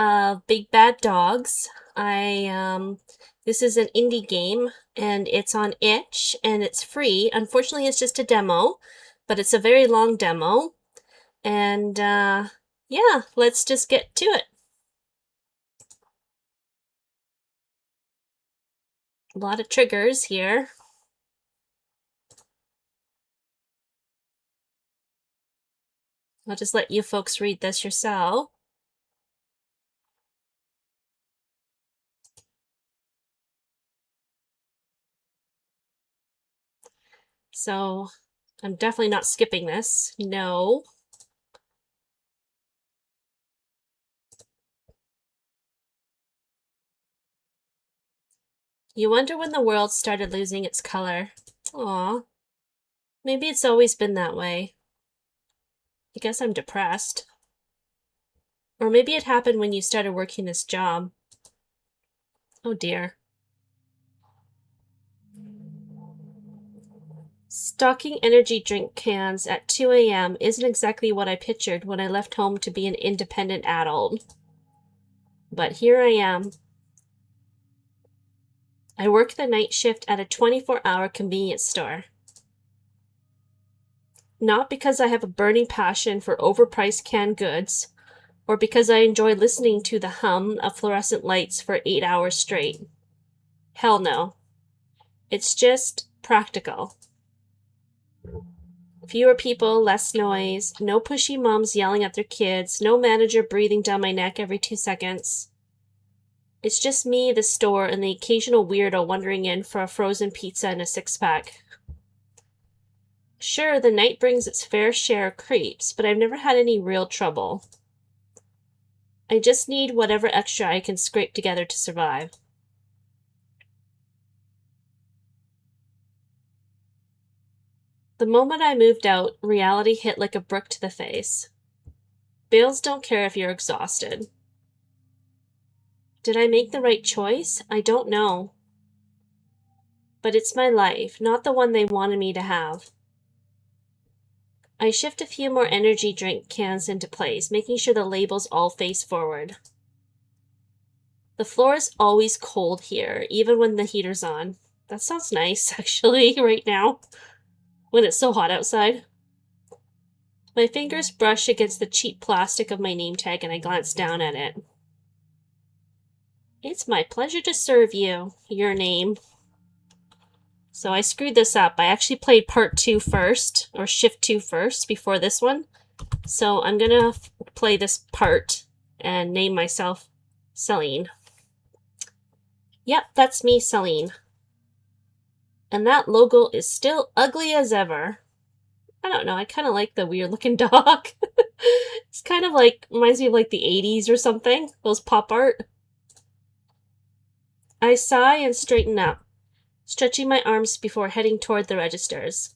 of Big Bad Dogs. This is an indie game and it's on itch and it's free. Unfortunately, it's just a demo, but it's a very long demo. And yeah, let's just get to it. A lot of triggers here. I'll just let you folks read this yourself. So I'm definitely not skipping this. No. You wonder when the world started losing its color. Aw. Maybe it's always been that way. I guess I'm depressed. Or maybe it happened when you started working this job. Oh dear. Stocking energy drink cans at 2 a.m. isn't exactly what I pictured when I left home to be an independent adult. But here I am. I work the night shift at a 24-hour convenience store. Not because I have a burning passion for overpriced canned goods, or because I enjoy listening to the hum of fluorescent lights for 8 hours straight. Hell no. It's just practical. Fewer people, less noise, no pushy moms yelling at their kids, no manager breathing down my neck every 2 seconds. It's just me, the store, and the occasional weirdo wandering in for a frozen pizza and a six-pack. Sure, the night brings its fair share of creeps, but I've never had any real trouble. I just need whatever extra I can scrape together to survive. The moment I moved out, reality hit like a brick to the face. Bills don't care if you're exhausted. Did I make the right choice? I don't know. But it's my life, not the one they wanted me to have. I shift a few more energy drink cans into place, making sure the labels all face forward. The floor is always cold here, even when the heater's on. That sounds nice, actually, right now, when it's so hot outside. My fingers brush against the cheap plastic of my name tag and I glance down at it. It's my pleasure to serve you, your name. So I screwed this up. I actually played part 2 first, or shift 2 first, before this one. So I'm gonna play this part and name myself Celine. Yep, that's me, Celine. And that logo is still ugly as ever. I don't know, I kind of like the weird looking dog. It's kind of like, reminds me of like the 80s or something, those pop art. I sigh and straighten up, stretching my arms before heading toward the registers.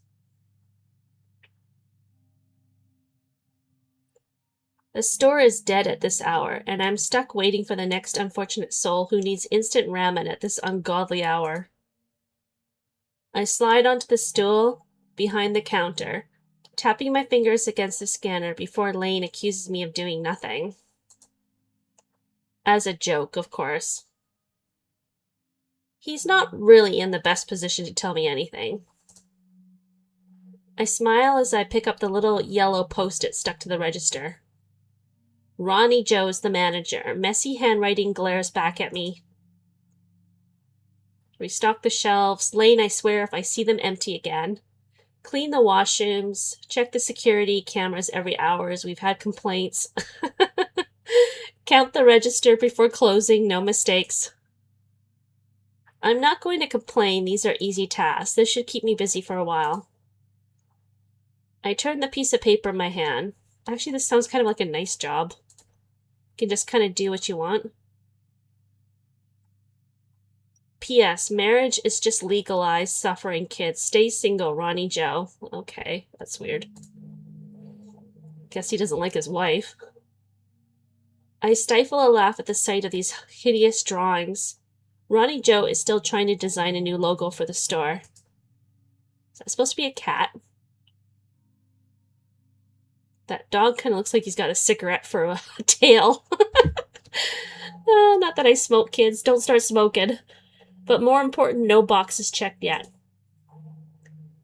The store is dead at this hour, and I'm stuck waiting for the next unfortunate soul who needs instant ramen at this ungodly hour. I slide onto the stool behind the counter, tapping my fingers against the scanner before Lane accuses me of doing nothing. As a joke, of course. He's not really in the best position to tell me anything. I smile as I pick up the little yellow post-it stuck to the register. Ronnie Joe's the manager. Messy handwriting glares back at me. Restock the shelves. Lane, I swear, if I see them empty again. Clean the washrooms. Check the security cameras every hour as we've had complaints. Count the register before closing. No mistakes. I'm not going to complain. These are easy tasks. This should keep me busy for a while. I turn the piece of paper in my hand. Actually, this sounds kind of like a nice job. You can just kind of do what you want. P.S. Marriage is just legalized. Suffering kids. Stay single, Ronnie Joe. Okay, that's weird. Guess he doesn't like his wife. I stifle a laugh at the sight of these hideous drawings. Ronnie Joe is still trying to design a new logo for the store. Is that supposed to be a cat? That dog kind of looks like he's got a cigarette for a tail. Not that I smoke, kids. Don't start smoking. But more important, no boxes checked yet.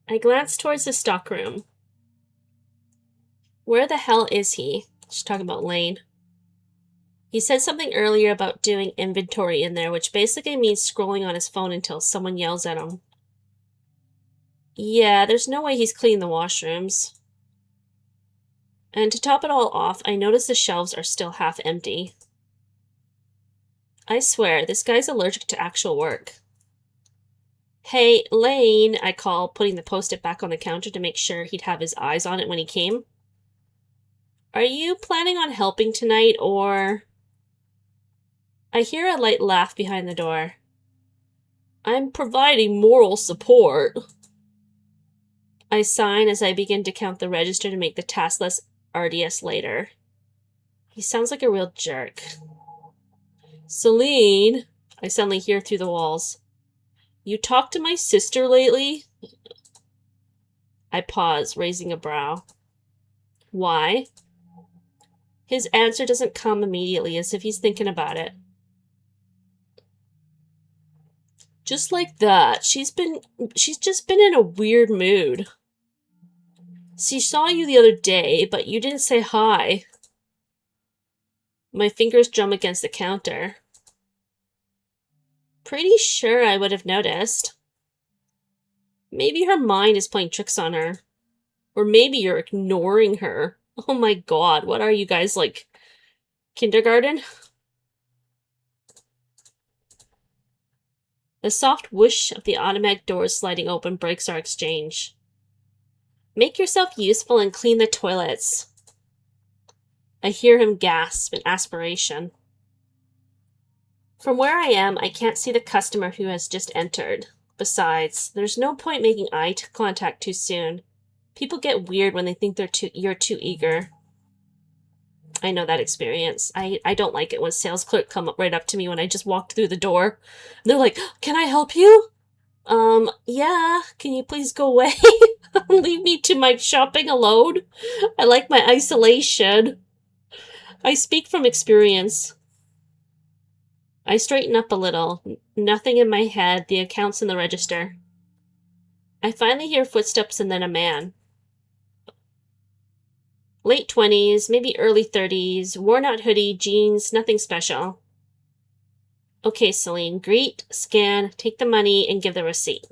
I glanced towards the stockroom. Where the hell is he? She's talking about Lane. He said something earlier about doing inventory in there, which basically means scrolling on his phone until someone yells at him. Yeah, there's no way he's cleaned the washrooms. And to top it all off, I notice the shelves are still half empty. I swear, this guy's allergic to actual work. Hey, Lane, I call, putting the post-it back on the counter to make sure he'd have his eyes on it when he came. Are you planning on helping tonight, or... I hear a light laugh behind the door. I'm providing moral support. I sign as I begin to count the register to make the task less arduous later. He sounds like a real jerk. Celine, I suddenly hear through the walls. You talked to my sister lately? I pause, raising a brow. Why? His answer doesn't come immediately, as if he's thinking about it. Just like that, she's just been in a weird mood. She saw you the other day, but you didn't say hi. My fingers drum against the counter. Pretty sure I would have noticed. Maybe her mind is playing tricks on her. Or maybe you're ignoring her. Oh my god, what are you guys, like, kindergarten? The soft whoosh of the automatic doors sliding open breaks our exchange. Make yourself useful and clean the toilets. I hear him gasp in aspiration. From where I am, I can't see the customer who has just entered. Besides, there's no point making eye contact too soon. People get weird when they think you're too eager. I know that experience. I don't like it when sales clerks come right up to me when I just walked through the door. And they're like, can I help you? Yeah, can you please go away? Leave me to my shopping alone? I like my isolation. I speak from experience. I straighten up a little. Nothing in my head, the accounts in the register. I finally hear footsteps and then a man. Late 20s, maybe early 30s, worn out hoodie, jeans, nothing special. Okay, Celine, greet, scan, take the money, and give the receipt.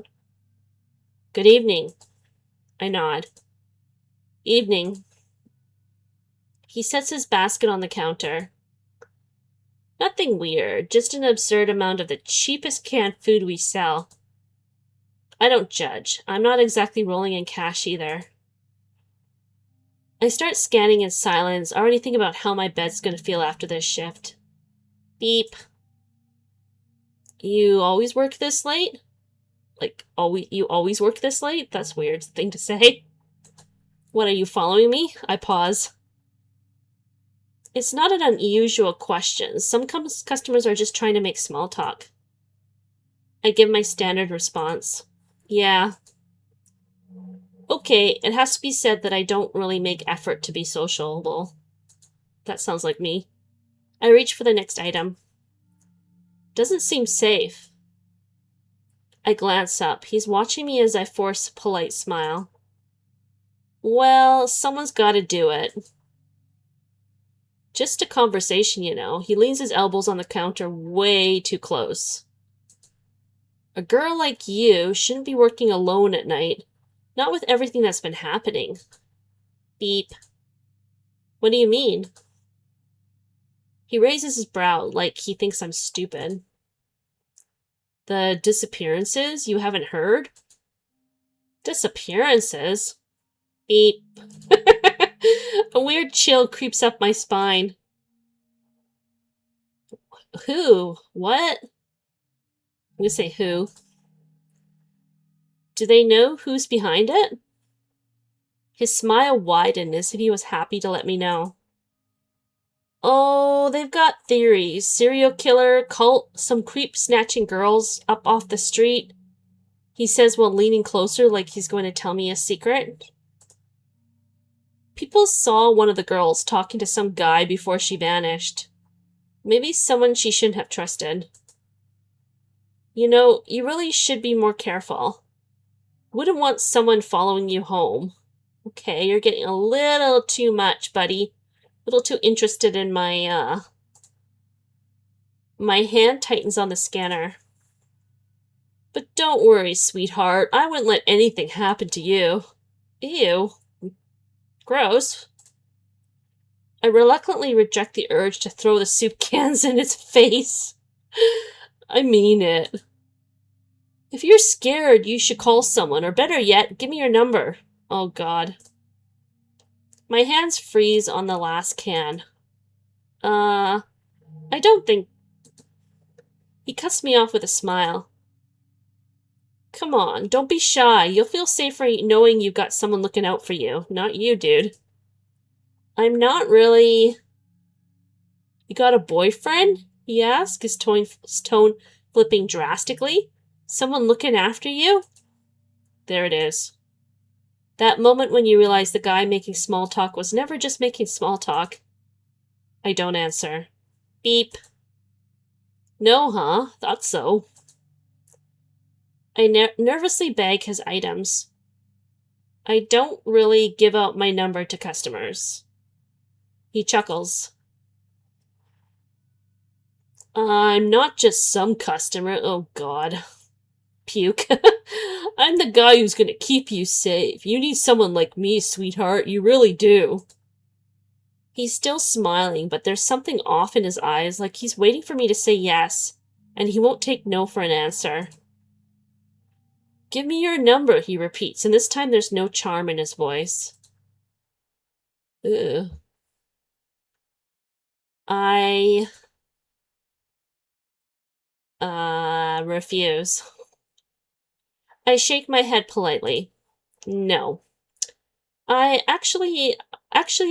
Good evening. I nod. Evening. He sets his basket on the counter. Nothing weird, just an absurd amount of the cheapest canned food we sell. I don't judge. I'm not exactly rolling in cash either. I start scanning in silence, already thinking about how my bed's gonna feel after this shift. Beep. You always work this late? Like, you always work this late? That's a weird thing to say. What, are you following me? I pause. It's not an unusual question. Some customers are just trying to make small talk. I give my standard response. Yeah. Okay, it has to be said that I don't really make effort to be sociable. That sounds like me. I reach for the next item. Doesn't seem safe. I glance up. He's watching me as I force a polite smile. Well, someone's gotta do it. Just a conversation, you know. He leans his elbows on the counter way too close. A girl like you shouldn't be working alone at night. Not with everything that's been happening. Beep. What do you mean? He raises his brow like he thinks I'm stupid. The disappearances? You haven't heard? Disappearances? Beep. A weird chill creeps up my spine. Who? What? I'm gonna say who. Do they know who's behind it? His smile widened as if he was happy to let me know. Oh, they've got theories. Serial killer, cult, some creep snatching girls up off the street. He says while leaning closer like he's going to tell me a secret. People saw one of the girls talking to some guy before she vanished. Maybe someone she shouldn't have trusted. You know, you really should be more careful. Wouldn't want someone following you home. Okay, you're getting a little too much, buddy. A little too interested in my, My hand tightens on the scanner. But don't worry, sweetheart. I wouldn't let anything happen to you. Ew. Gross. I reluctantly reject the urge to throw the soup cans in his face. I mean it. If you're scared, you should call someone, or better yet, give me your number. Oh, God. My hands freeze on the last can. I don't think... He cuts me off with a smile. Come on, don't be shy. You'll feel safer knowing you've got someone looking out for you. Not you, dude. I'm not really... You got a boyfriend? He asked, his tone flipping drastically. Someone looking after you? There it is. That moment when you realize the guy making small talk was never just making small talk. I don't answer. Beep. No, huh? Thought so. I nervously bag his items. I don't really give out my number to customers. He chuckles. I'm not just some customer. Oh, God. Puke. I'm the guy who's gonna keep you safe. You need someone like me, sweetheart. You really do. He's still smiling, but there's something off in his eyes, like he's waiting for me to say yes, and he won't take no for an answer. Give me your number, he repeats, and this time there's no charm in his voice. Ugh. I refuse. I shake my head politely. No. I actually,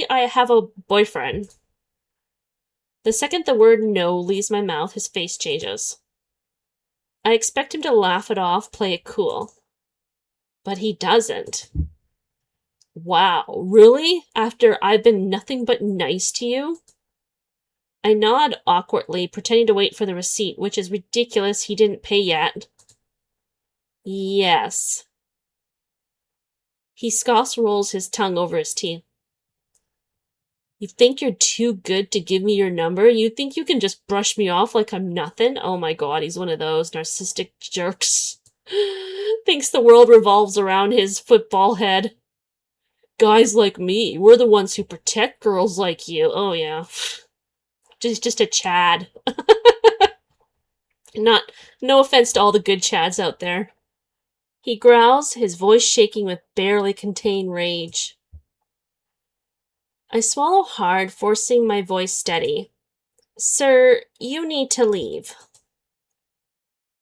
I have a boyfriend. The second the word no leaves my mouth, his face changes. I expect him to laugh it off, play it cool. But he doesn't. Wow, really? After I've been nothing but nice to you? I nod awkwardly, pretending to wait for the receipt, which is ridiculous. He didn't pay yet. Yes. He scoffs, rolls his tongue over his teeth. You think you're too good to give me your number? You think you can just brush me off like I'm nothing? Oh my God, he's one of those narcissistic jerks. Thinks the world revolves around his football head. Guys like me, we're the ones who protect girls like you. Oh yeah. Just a Chad. No offense to all the good Chads out there. He growls, his voice shaking with barely contained rage. I swallow hard, forcing my voice steady. Sir, you need to leave.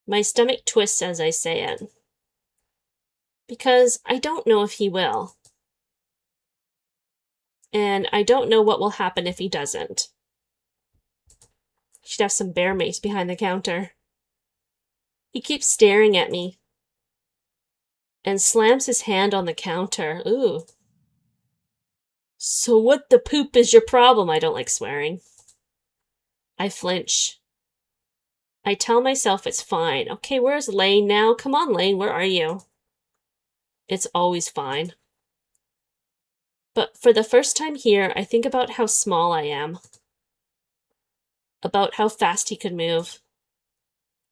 My stomach twists as I say it. Because I don't know if he will. And I don't know what will happen if he doesn't. He should have some bear mace behind the counter. He keeps staring at me. And slams his hand on the counter. Ooh. So what the poop is your problem? I don't like swearing. I flinch. I tell myself it's fine. Okay, where's Lane now? Come on, Lane, where are you? It's always fine. But for the first time here, I think about how small I am. About how fast he could move.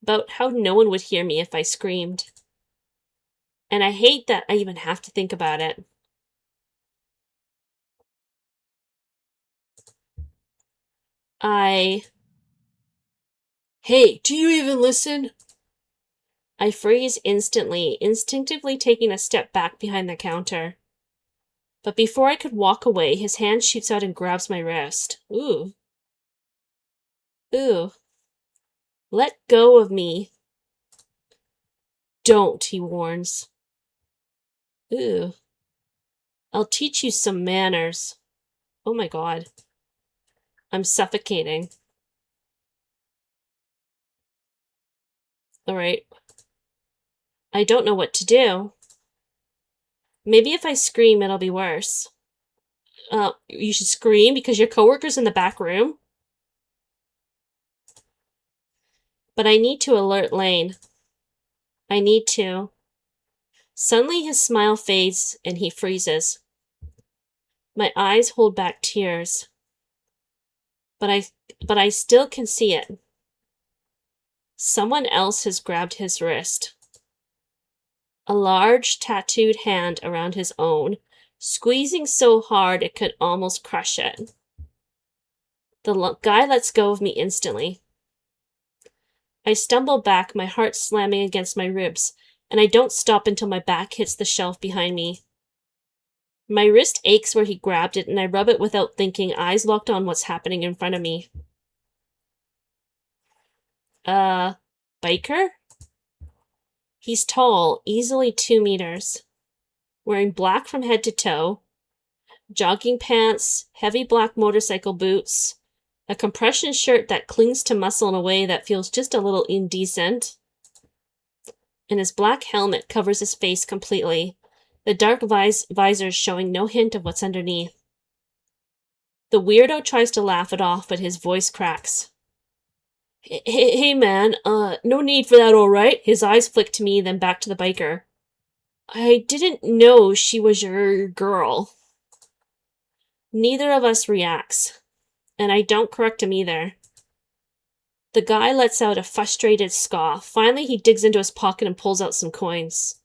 About how no one would hear me if I screamed. And I hate that I even have to think about it. Hey, do you even listen? I freeze instantly, instinctively taking a step back behind the counter. But before I could walk away, his hand shoots out and grabs my wrist. Ooh. Ooh. Let go of me. Don't, he warns. Ooh. I'll teach you some manners. Oh my God. I'm suffocating. Alright. I don't know what to do. Maybe if I scream, it'll be worse. You should scream because your coworker's in the back room? But I need to alert Lane. I need to. Suddenly his smile fades and he freezes. My eyes hold back tears. But I still can see it. Someone else has grabbed his wrist. A large tattooed hand around his own, squeezing so hard it could almost crush it. The guy lets go of me instantly. I stumble back, my heart slamming against my ribs, and I don't stop until my back hits the shelf behind me. My wrist aches where he grabbed it, and I rub it without thinking, eyes locked on what's happening in front of me. Biker? He's tall, easily 2 meters, wearing black from head to toe, jogging pants, heavy black motorcycle boots, a compression shirt that clings to muscle in a way that feels just a little indecent, and his black helmet covers his face completely, the dark visor showing no hint of what's underneath. The weirdo tries to laugh it off, but his voice cracks. Hey man, no need for that, alright? His eyes flick to me, then back to the biker. I didn't know she was your girl. Neither of us reacts, and I don't correct him either. The guy lets out a frustrated scoff. Finally, he digs into his pocket and pulls out some coins.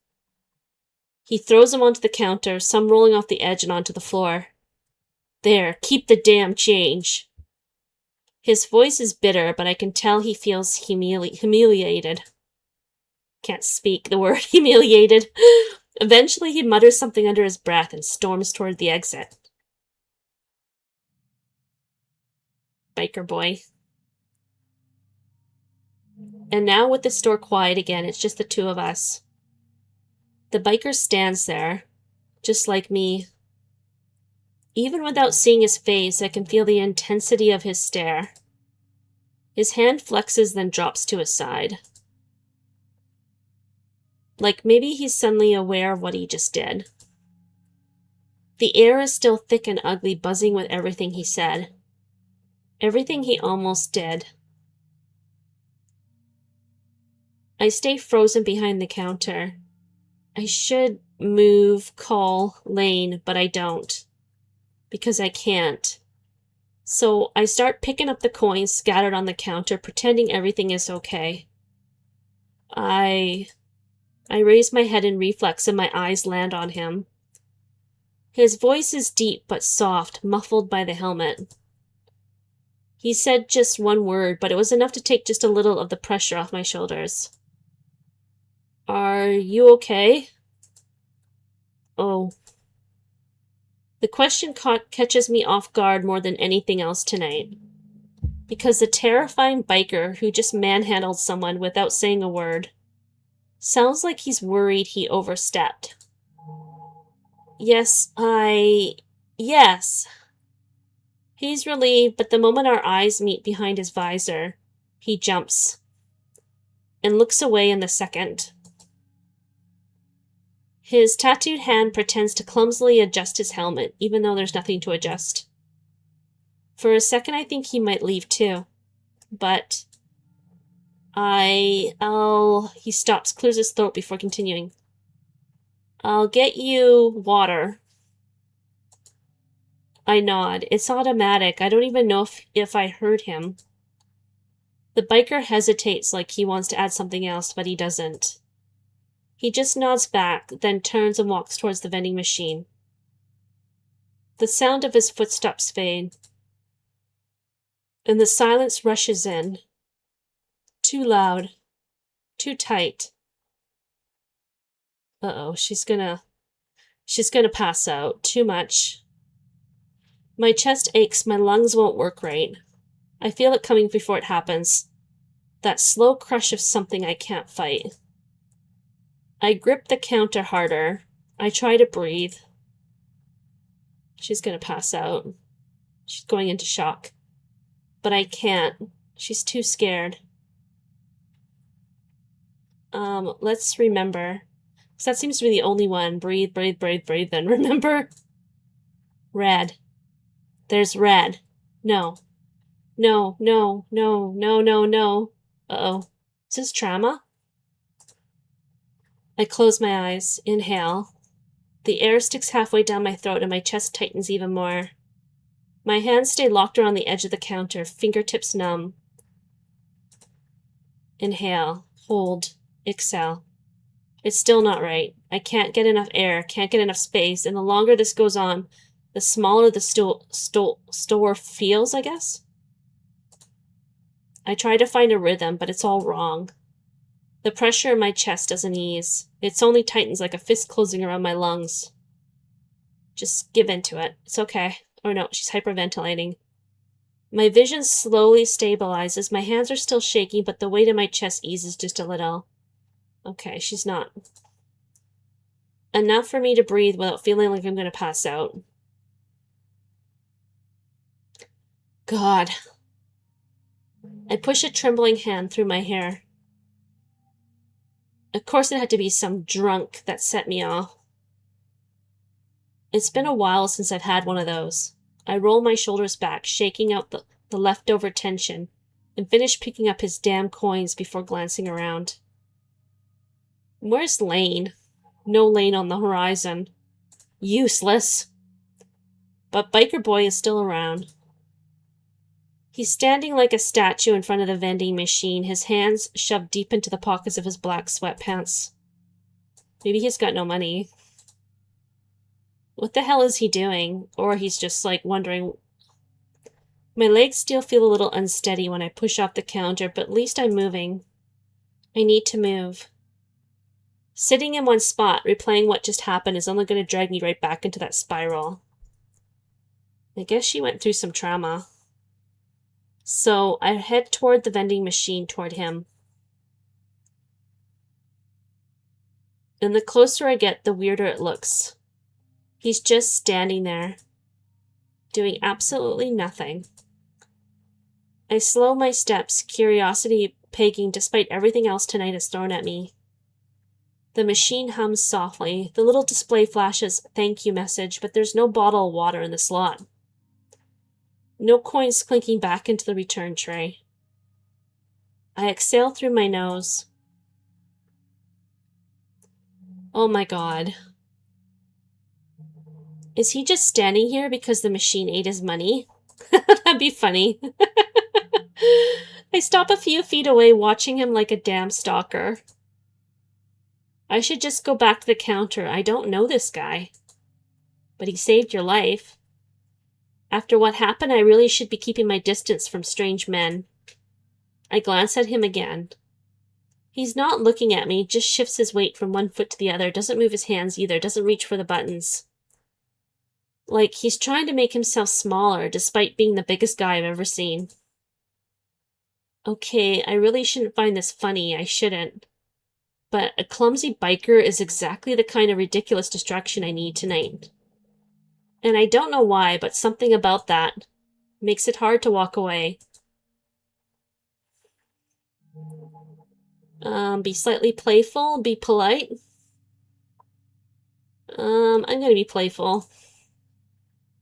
He throws them onto the counter, some rolling off the edge and onto the floor. There, keep the damn change. His voice is bitter, but I can tell he feels humiliated. Can't speak the word humiliated. Eventually, he mutters something under his breath and storms toward the exit. Biker boy. And now with the store quiet again, it's just the two of us. The biker stands there, just like me. Even without seeing his face, I can feel the intensity of his stare. His hand flexes, then drops to his side. Like maybe he's suddenly aware of what he just did. The air is still thick and ugly, buzzing with everything he said. Everything he almost did. I stay frozen behind the counter. I should move, call Lane, but I don't. Because I can't. So I start picking up the coins scattered on the counter, pretending everything is okay. I raise my head in reflex and my eyes land on him. His voice is deep but soft, muffled by the helmet. He said just one word, but it was enough to take just a little of the pressure off my shoulders. Are you okay? Oh. The question catches me off guard more than anything else tonight. Because the terrifying biker who just manhandled someone without saying a word sounds like he's worried he overstepped. Yes. He's relieved, but the moment our eyes meet behind his visor, he jumps and looks away in the second. His tattooed hand pretends to clumsily adjust his helmet, even though there's nothing to adjust. For a second, I think he might leave too. But he stops, clears his throat before continuing. I'll get you water. I nod. It's automatic. I don't even know if I heard him. The biker hesitates like he wants to add something else, but he doesn't. He just nods back, then turns and walks towards the vending machine. The sound of his footsteps fade, and the silence rushes in. Too loud. Too tight. Uh-oh, she's gonna pass out. Too much. My chest aches, my lungs won't work right. I feel it coming before it happens. That slow crush of something I can't fight. I grip the counter harder. I try to breathe. She's gonna pass out. She's going into shock. But I can't. She's too scared. Let's remember. Because that seems to be the only one. Breathe, breathe, breathe, breathe, then remember. Red. There's red. No. No, no, no, no, no, no. Uh-oh. Is this trauma? I close my eyes. Inhale. The air sticks halfway down my throat and my chest tightens even more. My hands stay locked around the edge of the counter, fingertips numb. Inhale. Hold. Exhale. It's still not right. I can't get enough air, can't get enough space, and the longer this goes on, the smaller the store feels, I guess? I try to find a rhythm, but it's all wrong. The pressure in my chest doesn't ease. It only tightens like a fist closing around my lungs. Just give in to it. It's okay. Or no, she's hyperventilating. My vision slowly stabilizes. My hands are still shaking, but the weight in my chest eases just a little. Okay, she's not. Enough for me to breathe without feeling like I'm going to pass out. God. I push a trembling hand through my hair. Of course it had to be some drunk that set me off. It's been a while since I've had one of those. I roll my shoulders back, shaking out the leftover tension, and finish picking up his damn coins before glancing around. Where's Lane? No Lane on the horizon. Useless. But Biker Boy is still around. He's standing like a statue in front of the vending machine, his hands shoved deep into the pockets of his black sweatpants. Maybe he's got no money. What the hell is he doing? Or he's just like wondering. My legs still feel a little unsteady when I push off the counter, but at least I'm moving. I need to move. Sitting in one spot, replaying what just happened, is only going to drag me right back into that spiral. I guess she went through some trauma. So I head toward the vending machine, toward him. And the closer I get, the weirder it looks. He's just standing there, doing absolutely nothing. I slow my steps, curiosity pegging despite everything else tonight has thrown at me. The machine hums softly. The little display flashes thank you message, but there's no bottle of water in the slot. No coins clinking back into the return tray. I exhale through my nose. Oh my God. Is he just standing here because the machine ate his money? That'd be funny. I stop a few feet away, watching him like a damn stalker. I should just go back to the counter. I don't know this guy. But he saved your life. After what happened, I really should be keeping my distance from strange men. I glance at him again. He's not looking at me, just shifts his weight from one foot to the other, doesn't move his hands either, doesn't reach for the buttons. Like he's trying to make himself smaller, despite being the biggest guy I've ever seen. Okay, I really shouldn't find this funny, I shouldn't. But a clumsy biker is exactly the kind of ridiculous distraction I need tonight. And I don't know why, but something about that makes it hard to walk away. Be slightly playful, be polite. I'm gonna be playful.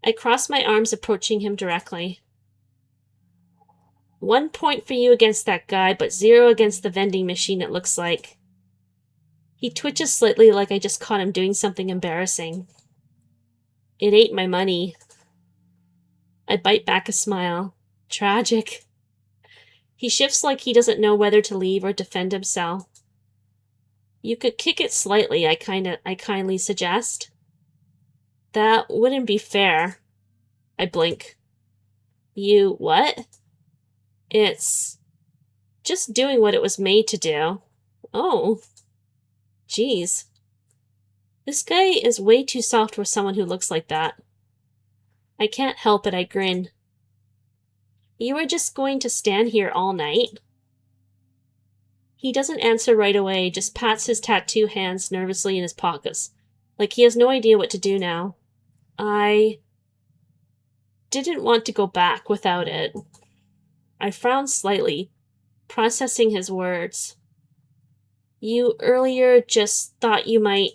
I cross my arms, approaching him directly. 1 point for you against that guy, but 0 against the vending machine, it looks like. He twitches slightly like I just caught him doing something embarrassing. It ate my money. I bite back a smile. Tragic. He shifts like he doesn't know whether to leave or defend himself. You could kick it slightly, I kindly suggest. That wouldn't be fair. I blink. You what? It's just doing what it was made to do. Oh. Jeez. This guy is way too soft for someone who looks like that. I can't help it, I grin. You are just going to stand here all night? He doesn't answer right away, just pats his tattoo hands nervously in his pockets, like he has no idea what to do now. I didn't want to go back without it. I frown slightly, processing his words. You earlier just thought you might...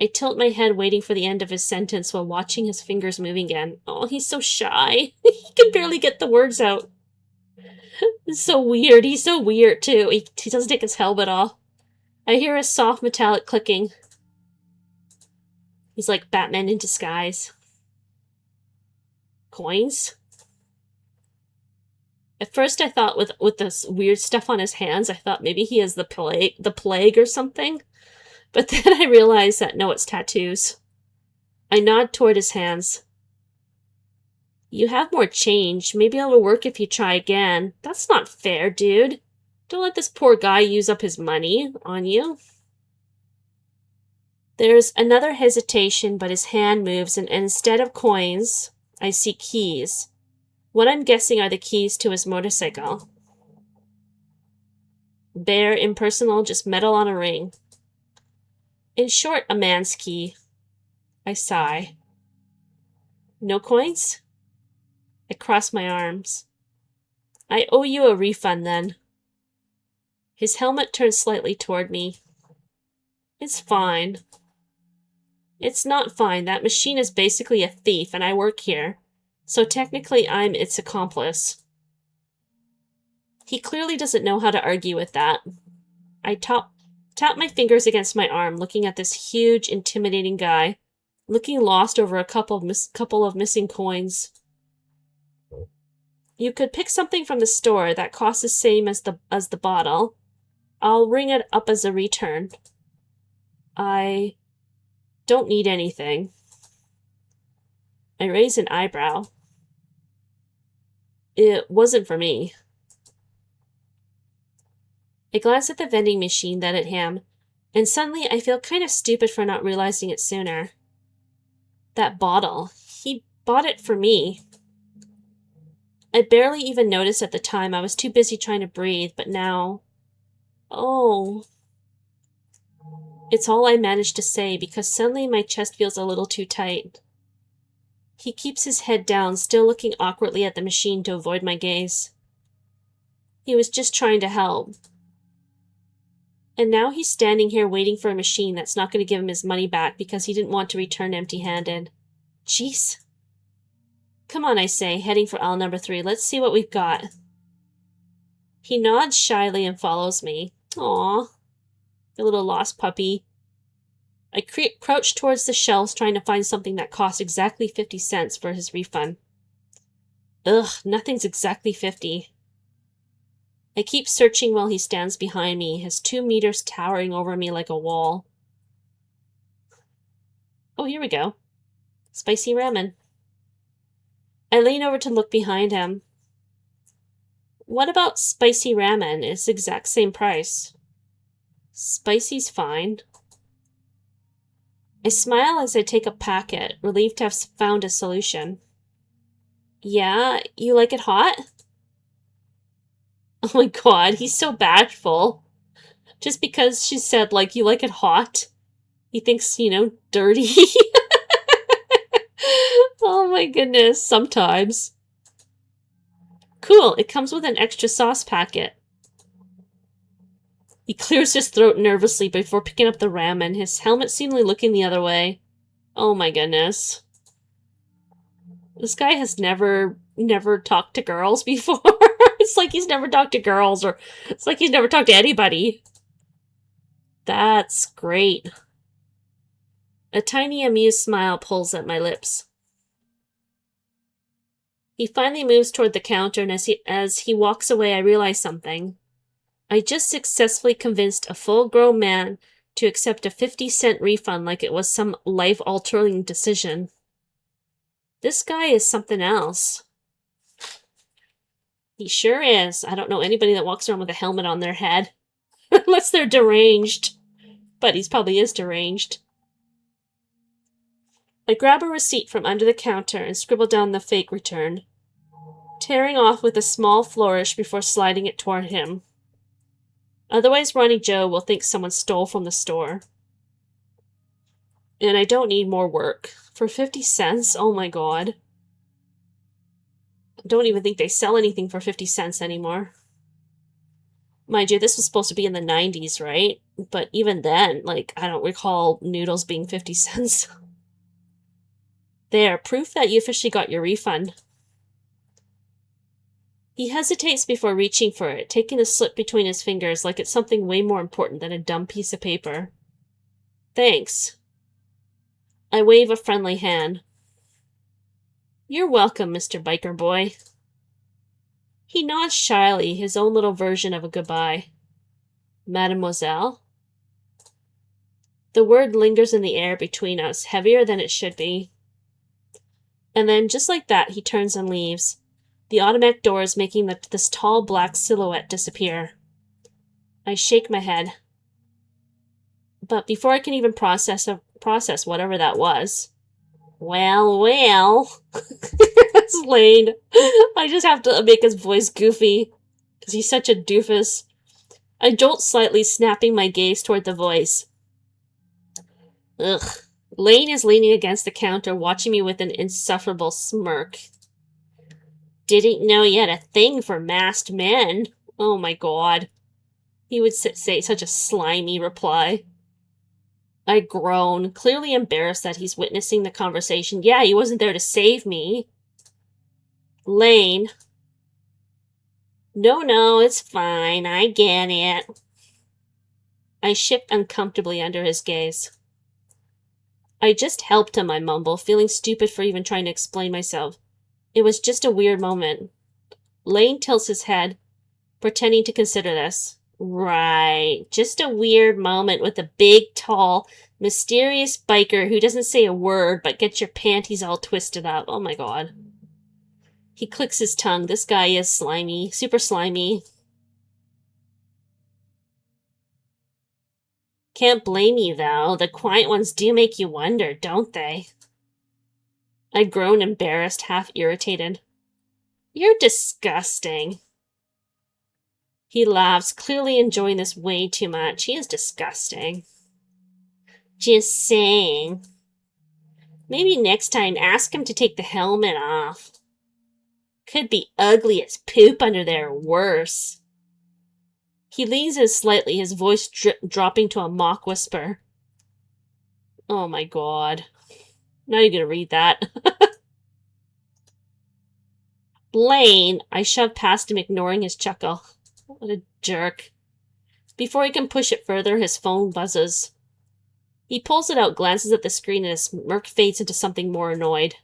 I tilt my head, waiting for the end of his sentence while watching his fingers moving again. Oh, he's so shy. He can barely get the words out. It's so weird. He's so weird, too. He doesn't take his helmet off. I hear a soft metallic clicking. He's like Batman in disguise. Coins? At first I thought with this weird stuff on his hands, I thought maybe he has the plague or something. But then I realized that no, it's tattoos. I nod toward his hands. You have more change. Maybe it'll work if you try again. That's not fair, dude. Don't let this poor guy use up his money on you. There's another hesitation, but his hand moves, and instead of coins, I see keys. What I'm guessing are the keys to his motorcycle. Bare, impersonal, just metal on a ring. In short, a man's key. I sigh. No coins? I cross my arms. I owe you a refund, then. His helmet turns slightly toward me. It's fine. It's not fine. That machine is basically a thief, and I work here. So technically, I'm its accomplice. He clearly doesn't know how to argue with that. I tap my fingers against my arm, looking at this huge, intimidating guy, looking lost over a couple of missing coins. You could pick something from the store that costs the same as the bottle. I'll ring it up as a return. I don't need anything. I raise an eyebrow. It wasn't for me. I glance at the vending machine, then at him, and suddenly I feel kind of stupid for not realizing it sooner. That bottle. He bought it for me. I barely even noticed at the time. I was too busy trying to breathe, but now... Oh... It's all I managed to say, because suddenly my chest feels a little too tight. He keeps his head down, still looking awkwardly at the machine to avoid my gaze. He was just trying to help. And now he's standing here waiting for a machine that's not going to give him his money back because he didn't want to return empty-handed. Jeez. Come on, I say, heading for aisle number 3. Let's see what we've got. He nods shyly and follows me. Aww. The little lost puppy. I crouch towards the shelves trying to find something that costs exactly 50 cents for his refund. Ugh, nothing's exactly 50. I keep searching while he stands behind me, his 2 meters towering over me like a wall. Oh, here we go. Spicy ramen. I lean over to look behind him. What about spicy ramen? It's the exact same price. Spicy's fine. I smile as I take a packet, relieved to have found a solution. Yeah, you like it hot? Oh my god, he's so bashful. Just because she said, like, you like it hot, he thinks, dirty. Oh my goodness, sometimes. Cool, it comes with an extra sauce packet. He clears his throat nervously before picking up the ramen, his helmet seemingly looking the other way. Oh my goodness. This guy has never talked to girls before. It's like he's never talked to girls, or it's like he's never talked to anybody. That's great. A tiny amused smile pulls at my lips. He finally moves toward the counter, and as he walks away, I realize something. I just successfully convinced a full-grown man to accept a 50-cent refund like it was some life-altering decision. This guy is something else. He sure is. I don't know anybody that walks around with a helmet on their head. Unless they're deranged. But he probably is deranged. I grab a receipt from under the counter and scribble down the fake return, tearing off with a small flourish before sliding it toward him. Otherwise, Ronnie Joe will think someone stole from the store. And I don't need more work. For 50 cents? Oh my god. I don't even think they sell anything for 50 cents anymore. Mind you, this was supposed to be in the 90s, right? But even then, I don't recall noodles being 50 cents. There, proof that you officially got your refund. He hesitates before reaching for it, taking the slip between his fingers like it's something way more important than a dumb piece of paper. Thanks. I wave a friendly hand. You're welcome, Mr. Biker Boy. He nods shyly, his own little version of a goodbye. Mademoiselle? The word lingers in the air between us, heavier than it should be. And then, just like that, he turns and leaves, the automatic doors making this tall black silhouette disappear. I shake my head. But before I can even process whatever that was... Well, it's Lane. I just have to make his voice goofy, because he's such a doofus. I jolt slightly, snapping my gaze toward the voice. Ugh. Lane is leaning against the counter, watching me with an insufferable smirk. Didn't know you had a thing for masked men. Oh my god. He would say such a slimy reply. I groan, clearly embarrassed that he's witnessing the conversation. Yeah, he wasn't there to save me. Lane. No, it's fine. I get it. I shift uncomfortably under his gaze. I just helped him, I mumble, feeling stupid for even trying to explain myself. It was just a weird moment. Lane tilts his head, pretending to consider this. Right, just a weird moment with a big, tall, mysterious biker who doesn't say a word but gets your panties all twisted up. Oh my god. He clicks his tongue. This guy is slimy, super slimy. Can't blame you, though. The quiet ones do make you wonder, don't they? I groan, embarrassed, half irritated. You're disgusting. He laughs, clearly enjoying this way too much. He is disgusting. Just saying. Maybe next time ask him to take the helmet off. Could be ugly as poop under there, or worse. He leans in slightly, his voice dropping to a mock whisper. Oh my god. Now you're gonna read that. Lane! I shove past him, ignoring his chuckle. What a jerk. Before he can push it further, his phone buzzes. He pulls it out, glances at the screen, and his smirk fades into something more annoyed.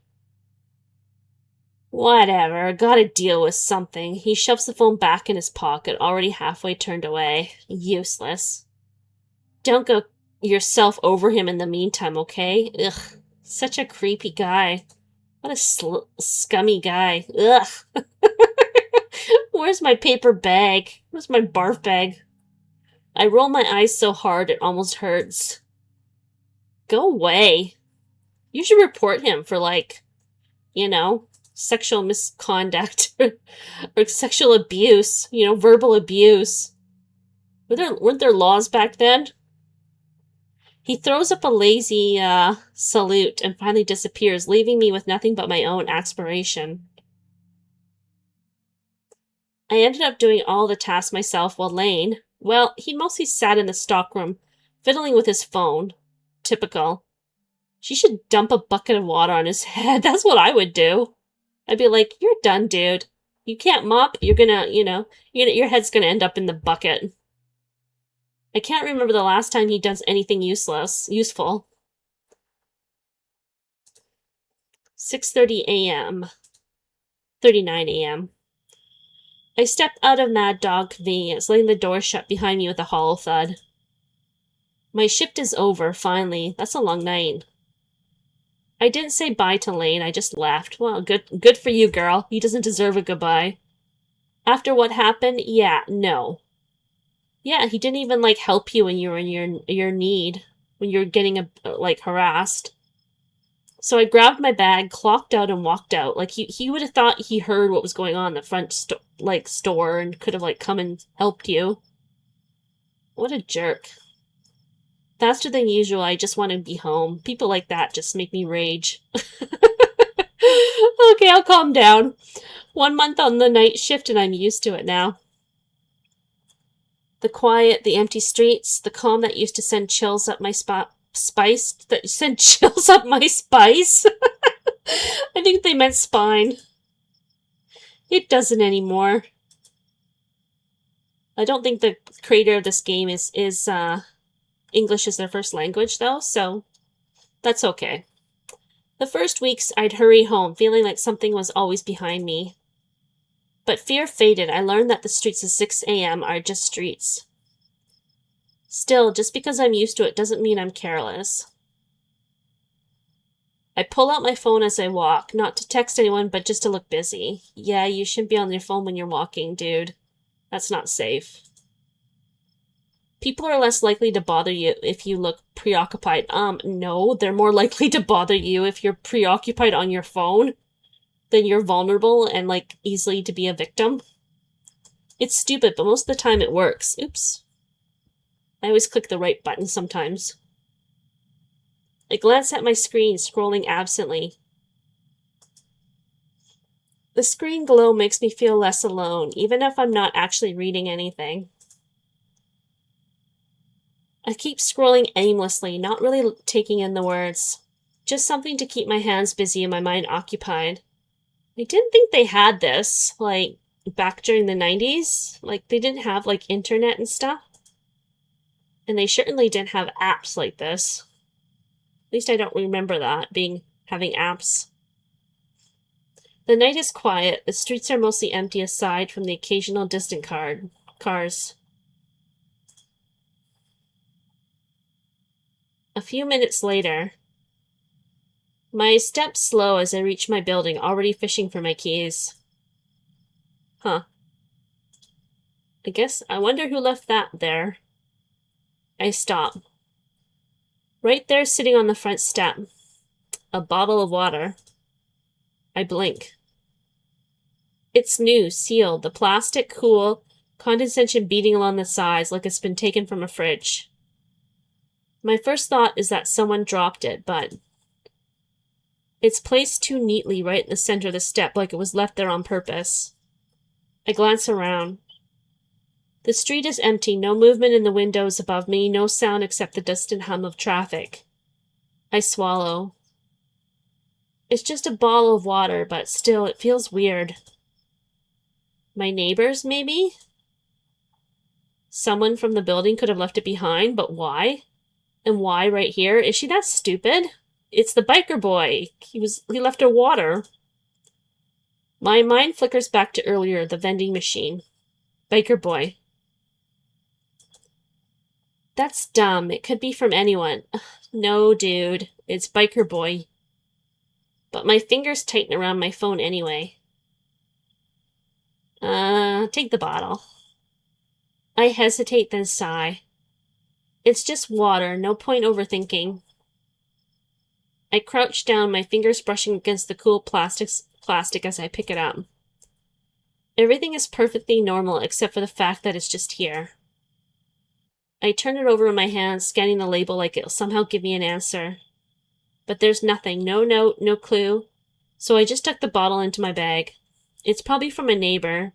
Whatever, gotta deal with something. He shoves the phone back in his pocket, already halfway turned away. Useless. Don't go yourself over him in the meantime, okay? Ugh, such a creepy guy. What a scummy guy. Ugh. Where's my paper bag? Where's my barf bag? I roll my eyes so hard it almost hurts. Go away. You should report him for, like, you know, sexual misconduct or sexual abuse, you know, verbal abuse. Weren't there laws back then? He throws up a lazy salute and finally disappears, leaving me with nothing but my own aspiration. I ended up doing all the tasks myself while Lane, well, he mostly sat in the stockroom, fiddling with his phone. Typical. She should dump a bucket of water on his head. That's what I would do. I'd be like, you're done, dude. You can't mop, you're gonna, you know, your head's gonna end up in the bucket. I can't remember the last time he does anything useful. 6:30 a.m. 39 a.m. I stepped out of Mad Dog Convenience, letting the door shut behind me with a hollow thud. My shift is over, finally. That's a long night. I didn't say bye to Lane, I just laughed. Well, good for you, girl. He doesn't deserve a goodbye. After what happened, yeah, no. Yeah, he didn't even, like, help you when you were in your need, when you were getting, harassed. So I grabbed my bag, clocked out, and walked out. Like, he would have thought he heard what was going on in the front store and could have, like, come and helped you. What a jerk. Faster than usual, I just want to be home. People like that just make me rage. Okay, I'll calm down. 1 month on the night shift and I'm used to it now. The quiet, the empty streets, the calm that used to send chills up my spice. That sent chills up my spice. I think they meant spine. It doesn't anymore. I don't think the creator of this game is English is their first language, though, so that's okay. The first weeks, I'd hurry home, feeling like something was always behind me. But fear faded. I learned that the streets of 6 a.m. are just streets. Still, just because I'm used to it doesn't mean I'm careless. I pull out my phone as I walk, not to text anyone, but just to look busy. Yeah, you shouldn't be on your phone when you're walking, dude. That's not safe. People are less likely to bother you if you look preoccupied. No, they're more likely to bother you if you're preoccupied on your phone. Then you're vulnerable and, like, easily to be a victim. It's stupid, but most of the time it works. Oops. I always click the right button sometimes. I glance at my screen, scrolling absently. The screen glow makes me feel less alone, even if I'm not actually reading anything. I keep scrolling aimlessly, not really taking in the words. Just something to keep my hands busy and my mind occupied. I didn't think they had this, like, back during the 90s. Like, they didn't have, like, internet and stuff. And they certainly didn't have apps like this. At least I don't remember that, having apps. The night is quiet. The streets are mostly empty aside from the occasional distant cars. A few minutes later, my steps slow as I reach my building, already fishing for my keys. Huh. I wonder who left that there. I stop. Right there, sitting on the front step. A bottle of water. I blink. It's new, sealed, the plastic cool, condensation beating along the sides like it's been taken from a fridge. My first thought is that someone dropped it, but it's placed too neatly right in the center of the step, like it was left there on purpose. I glance around. The street is empty, no movement in the windows above me, no sound except the distant hum of traffic. I swallow. It's just a bottle of water, but still, it feels weird. My neighbors, maybe? Someone from the building could have left it behind, but why? And why right here? Is she that stupid? It's the biker boy. He left her water. My mind flickers back to earlier, the vending machine. Biker boy. That's dumb. It could be from anyone. No, dude. It's biker boy. But my fingers tighten around my phone anyway. Take the bottle. I hesitate, then sigh. It's just water, no point overthinking. I crouch down, my fingers brushing against the cool plastic as I pick it up. Everything is perfectly normal except for the fact that it's just here. I turn it over in my hands, scanning the label like it'll somehow give me an answer. But there's nothing, no note, no clue. So I just tuck the bottle into my bag. It's probably from a neighbor.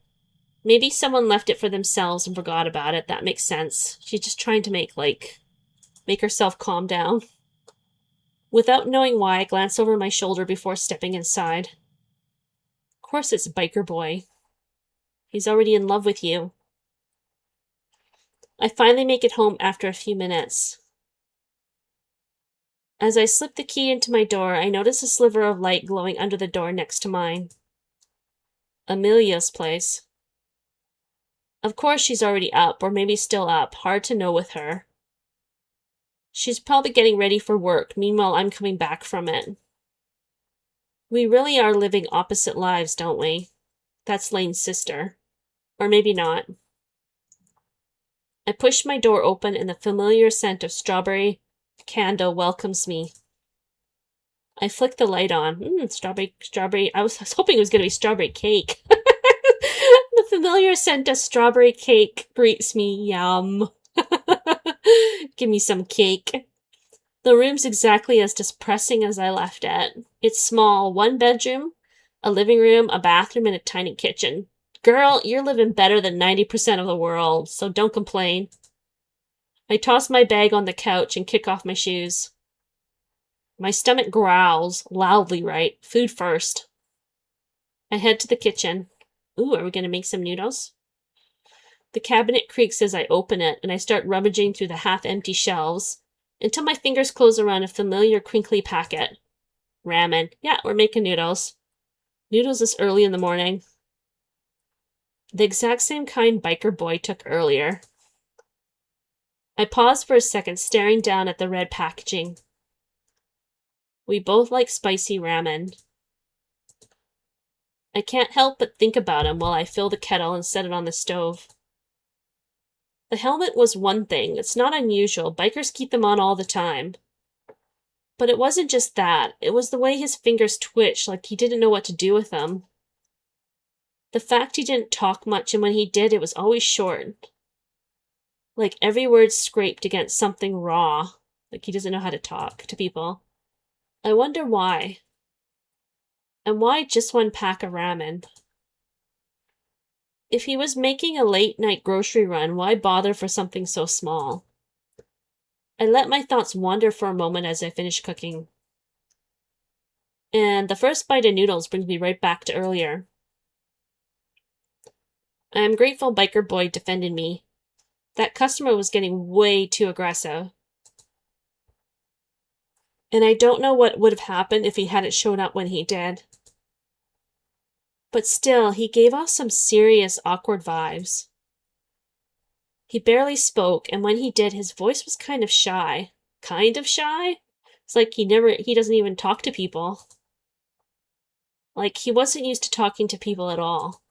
Maybe someone left it for themselves and forgot about it. That makes sense. She's just trying to make herself calm down. Without knowing why, I glance over my shoulder before stepping inside. Of course it's Biker Boy. He's already in love with you. I finally make it home after a few minutes. As I slip the key into my door, I notice a sliver of light glowing under the door next to mine. Amelia's place. Of course she's already up, or maybe still up. Hard to know with her. She's probably getting ready for work. Meanwhile, I'm coming back from it. We really are living opposite lives, don't we? That's Lane's sister. Or maybe not. I push my door open and the familiar scent of strawberry candle welcomes me. I flick the light on. Strawberry. I was hoping it was going to be strawberry cake. The familiar scent of strawberry cake greets me. Yum. Give me some cake. The room's exactly as depressing as I left it. It's small, one bedroom, a living room, a bathroom, and a tiny kitchen. Girl, you're living better than 90% of the world, so don't complain. I toss my bag on the couch and kick off my shoes. My stomach growls, loudly right, food first. I head to the kitchen. Ooh, are we gonna make some noodles? The cabinet creaks as I open it, and I start rummaging through the half-empty shelves until my fingers close around a familiar crinkly packet. Ramen. Yeah, we're making noodles. Noodles this early in the morning. The exact same kind Biker Boy took earlier. I pause for a second, staring down at the red packaging. We both like spicy ramen. I can't help but think about him while I fill the kettle and set it on the stove. The helmet was one thing. It's not unusual. Bikers keep them on all the time. But it wasn't just that. It was the way his fingers twitched, like he didn't know what to do with them. The fact he didn't talk much, and when he did, it was always short. Like every word scraped against something raw. Like he doesn't know how to talk to people. I wonder why. And why just one pack of ramen? If he was making a late-night grocery run, why bother for something so small? I let my thoughts wander for a moment as I finish cooking. And the first bite of noodles brings me right back to earlier. I am grateful Biker Boy defended me. That customer was getting way too aggressive. And I don't know what would have happened if he hadn't shown up when he did. But still, he gave off some serious, awkward vibes. He barely spoke, and when he did, his voice was kind of shy. Kind of shy? It's like he doesn't even talk to people. Like he wasn't used to talking to people at all.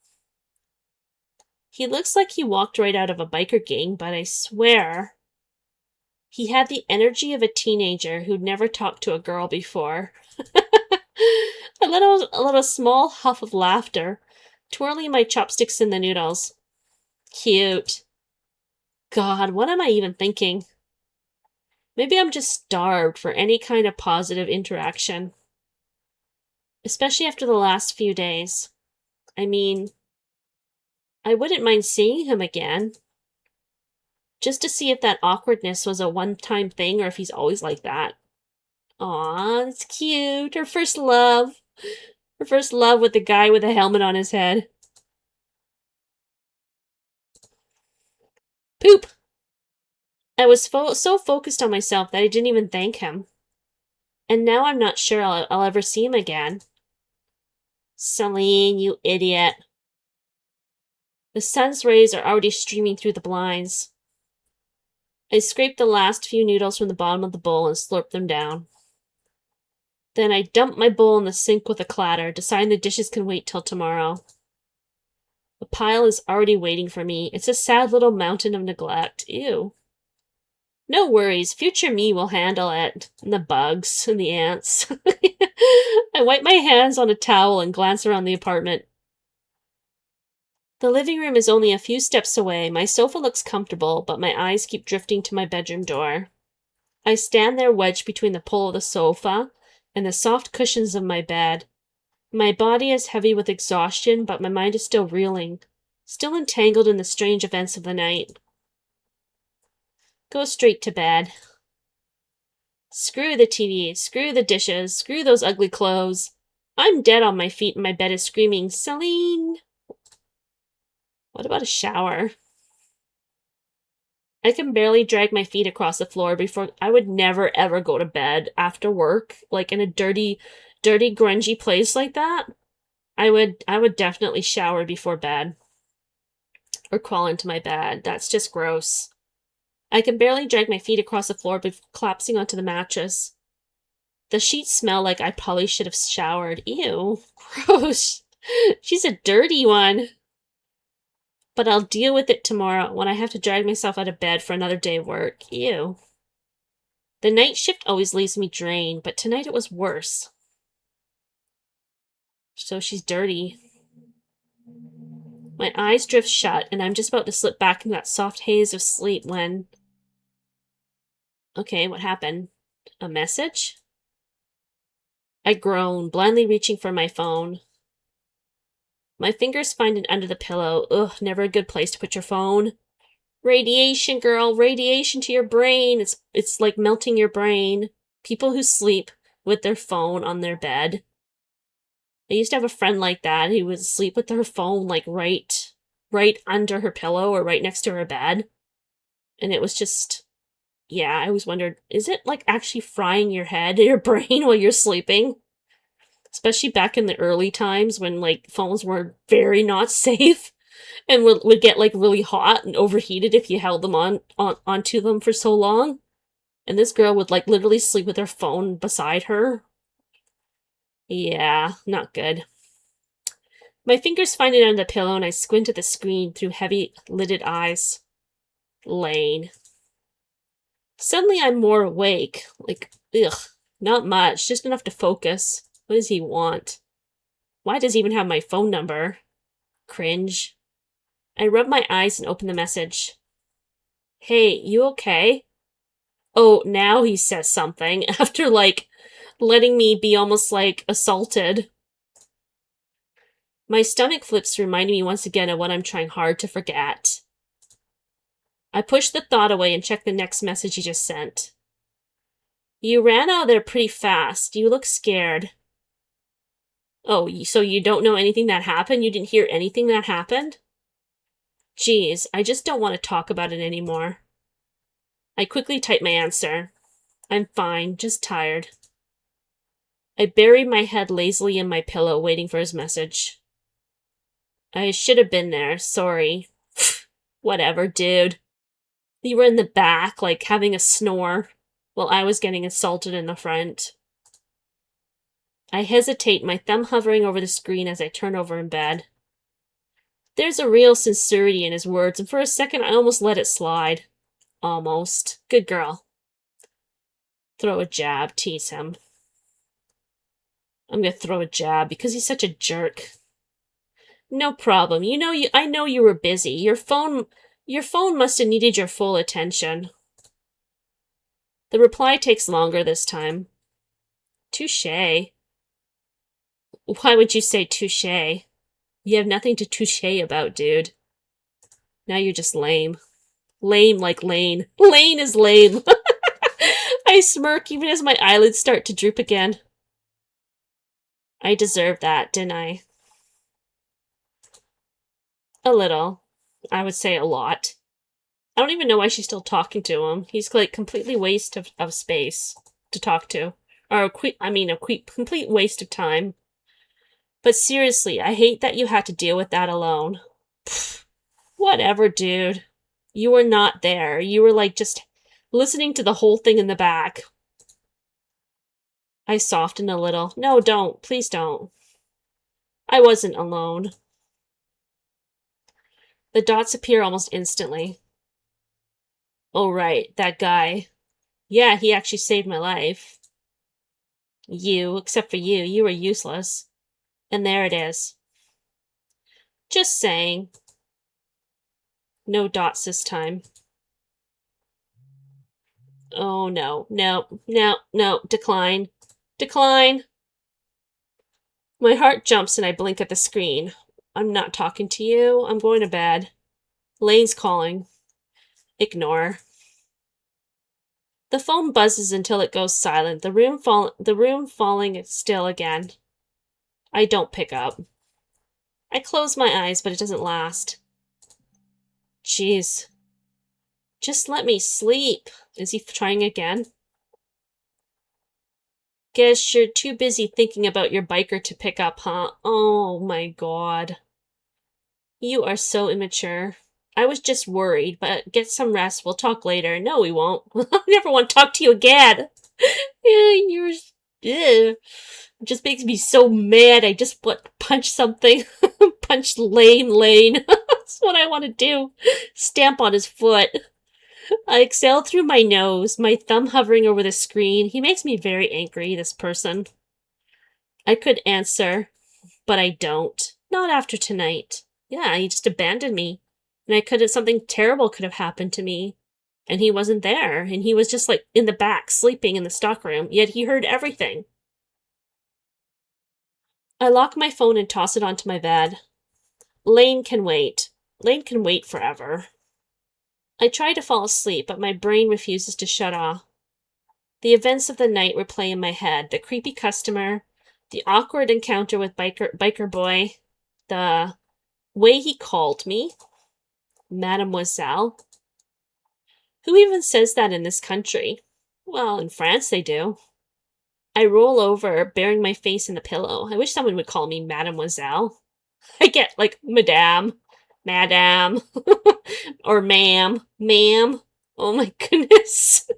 He looks like he walked right out of a biker gang, but I swear he had the energy of a teenager who'd never talked to a girl before. a little small huff of laughter, twirling my chopsticks in the noodles. Cute. God, what am I even thinking? Maybe I'm just starved for any kind of positive interaction. Especially after the last few days. I mean, I wouldn't mind seeing him again. Just to see if that awkwardness was a one-time thing or if he's always like that. Aw, it's cute. Her first love. Her first love with the guy with a helmet on his head. Poop! I was so focused on myself that I didn't even thank him. And now I'm not sure I'll ever see him again. Celine, you idiot. The sun's rays are already streaming through the blinds. I scraped the last few noodles from the bottom of the bowl and slurped them down. Then I dumped my bowl in the sink with a clatter, deciding the dishes can wait till tomorrow. The pile is already waiting for me. It's a sad little mountain of neglect. Ew. No worries, future me will handle it. And the bugs and the ants. I wipe my hands on a towel and glance around the apartment. The living room is only a few steps away. My sofa looks comfortable, but my eyes keep drifting to my bedroom door. I stand there wedged between the pole of the sofa and the soft cushions of my bed. My body is heavy with exhaustion, but my mind is still reeling, still entangled in the strange events of the night. Go straight to bed. Screw the TV, screw the dishes, screw those ugly clothes. I'm dead on my feet and my bed is screaming, Celine! What about a shower? I can barely drag my feet across the floor before I would never ever go to bed after work, like in a dirty, grungy place like that. I would definitely shower before bed. Or crawl into my bed. That's just gross. I can barely drag my feet across the floor before collapsing onto the mattress. The sheets smell like I probably should have showered. Ew. Gross. She's a dirty one. But I'll deal with it tomorrow when I have to drag myself out of bed for another day of work. Ew. The night shift always leaves me drained, but tonight it was worse. So she's dirty. My eyes drift shut, and I'm just about to slip back into that soft haze of sleep when... Okay, what happened? A message? I groan, blindly reaching for my phone. My fingers find it under the pillow. Ugh, never a good place to put your phone. Radiation, girl, radiation to your brain. It's like melting your brain. People who sleep with their phone on their bed. I used to have a friend like that who would sleep with her phone like right under her pillow or right next to her bed. And it was just, yeah, I always wondered, is it like actually frying your head, your brain while you're sleeping? Especially back in the early times when like phones were very not safe and would get like really hot and overheated if you held them onto them for so long. And this girl would like literally sleep with her phone beside her. Yeah, not good. My fingers find it under the pillow and I squint at the screen through heavy-lidded eyes. Lane. Suddenly I'm more awake. Like, ugh, not much, just enough to focus. What does he want? Why does he even have my phone number? Cringe. I rub my eyes and open the message. Hey, you okay? Oh, now he says something after, like, letting me be almost, like, assaulted. My stomach flips, reminding me once again of what I'm trying hard to forget. I push the thought away and check the next message he just sent. You ran out of there pretty fast. You look scared. Oh, so you don't know anything that happened? You didn't hear anything that happened? Geez, I just don't want to talk about it anymore. I quickly type my answer. I'm fine, just tired. I bury my head lazily in my pillow, waiting for his message. I should have been there, sorry. Whatever, dude. You were in the back, like having a snore, while I was getting assaulted in the front. I hesitate, my thumb hovering over the screen as I turn over in bed. There's a real sincerity in his words, and for a second I almost let it slide. Almost. Good girl. Throw a jab, tease him. I'm gonna throw a jab because he's such a jerk. No problem. I know you were busy. Your phone must have needed your full attention. The reply takes longer this time. Touché. Why would you say touché? You have nothing to touché about, dude. Now you're just lame. Lame like Lane. Lane is lame. I smirk even as my eyelids start to droop again. I deserved that, didn't I? A little. I would say a lot. I don't even know why she's still talking to him. He's like completely waste of space to talk to. Or a complete waste of time. But seriously, I hate that you had to deal with that alone. Pfft, whatever, dude. You were not there. You were like just listening to the whole thing in the back. I soften a little. No, don't. Please don't. I wasn't alone. The dots appear almost instantly. Oh, right. That guy. Yeah, he actually saved my life. You, except for you. You were useless. And there it is. Just saying. No dots this time. Oh, no. No. No. No. Decline. Decline! My heart jumps and I blink at the screen. I'm not talking to you. I'm going to bed. Lane's calling. Ignore. The phone buzzes until it goes silent, the room falling still again. I don't pick up. I close my eyes, but it doesn't last. Jeez. Just let me sleep. Is he trying again? Guess you're too busy thinking about your biker to pick up, huh? Oh my god. You are so immature. I was just worried, but get some rest. We'll talk later. No, we won't. I never want to talk to you again. You're... It just makes me so mad. I just want to punch something. Punch Lane. That's what I want to do. Stamp on his foot. I exhale through my nose, my thumb hovering over the screen. He makes me very angry, this person. I could answer, but I don't. Not after tonight. Yeah, he just abandoned me. And something terrible could have happened to me. And he wasn't there. And he was just like in the back, sleeping in the stockroom. Yet he heard everything. I lock my phone and toss it onto my bed. Lane can wait. Lane can wait forever. I try to fall asleep, but my brain refuses to shut off. The events of the night replay in my head. The creepy customer, The awkward encounter with biker boy. The way he called me. Mademoiselle. Who even says that in this country? Well, in France they do. I roll over, burying my face in the pillow. I wish someone would call me Mademoiselle. I get, like, Madame, or Ma'am, Ma'am. Oh my goodness.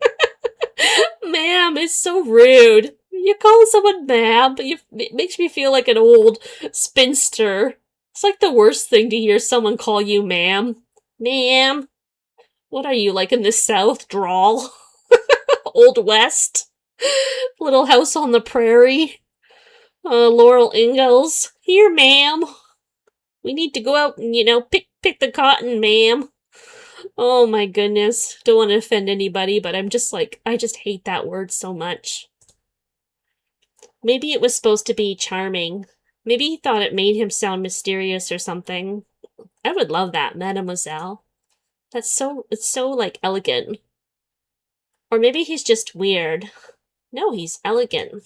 Ma'am is so rude. You call someone ma'am, but it makes me feel like an old spinster. It's like the worst thing to hear someone call you ma'am. Ma'am. What are you, like in the South? Drawl? Old West? Little House on the Prairie? Laurel Ingalls? Here, ma'am. We need to go out and, pick the cotton, ma'am. Oh my goodness. Don't want to offend anybody, but I'm just like, I just hate that word so much. Maybe it was supposed to be charming. Maybe he thought it made him sound mysterious or something. I would love that, mademoiselle. It's so, like, elegant. Or maybe he's just weird. No, he's elegant.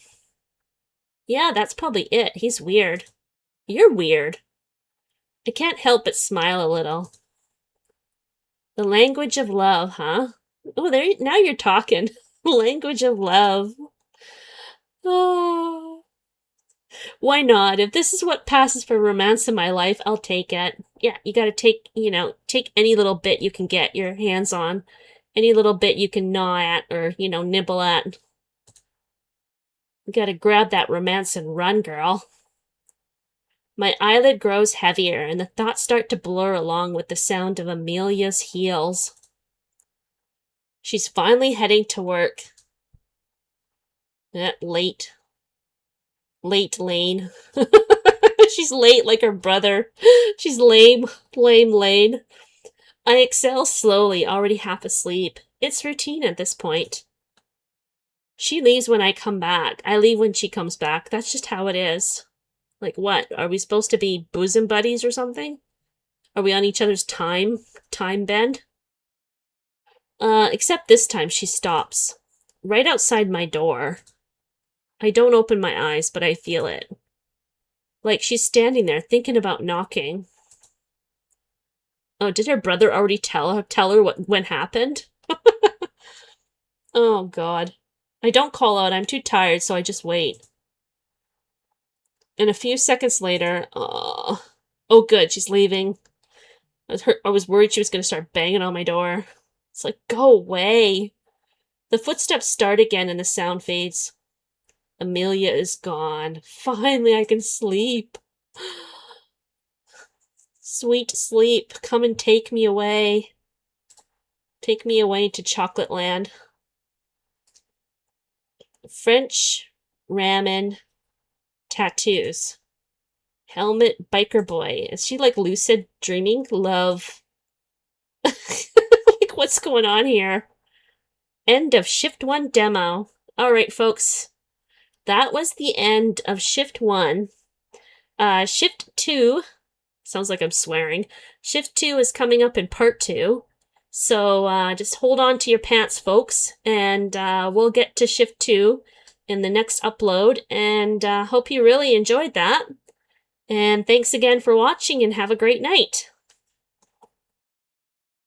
Yeah, that's probably it. He's weird. You're weird. I can't help but smile a little. The language of love, huh? Oh, now you're talking. Language of love. Oh. Why not? If this is what passes for romance in my life, I'll take it. Yeah, you gotta take any little bit you can get your hands on. Any little bit you can gnaw at or, nibble at. You gotta grab that romance and run, girl. My eyelid grows heavier, and the thoughts start to blur along with the sound of Amelia's heels. She's finally heading to work. Late. Late Lane. She's late like her brother. She's lame. Lame Lane. I exhale slowly, already half asleep. It's routine at this point. She leaves when I come back. I leave when she comes back. That's just how it is. Like what? Are we supposed to be bosom buddies or something? Are we on each other's time bend? Except this time she stops. Right outside my door. I don't open my eyes, but I feel it. Like she's standing there thinking about knocking. Oh, did her brother already tell her what happened? Oh, God. I don't call out. I'm too tired, so I just wait. And a few seconds later, oh good, she's leaving. I was worried she was going to start banging on my door. It's like, go away. The footsteps start again and the sound fades. Amelia is gone. Finally, I can sleep. Sweet sleep, come and take me away. Take me away to Chocolate Land. French, ramen, tattoos. Helmet, biker boy. Is she like lucid dreaming? Love. Like, what's going on here? End of Shift 1 demo. Alright, folks. That was the end of Shift 1. Shift 2, sounds like I'm swearing. Shift 2 is coming up in Part 2. So just hold on to your pants, folks, and we'll get to Shift 2 in the next upload, and hope you really enjoyed that. And thanks again for watching, and have a great night.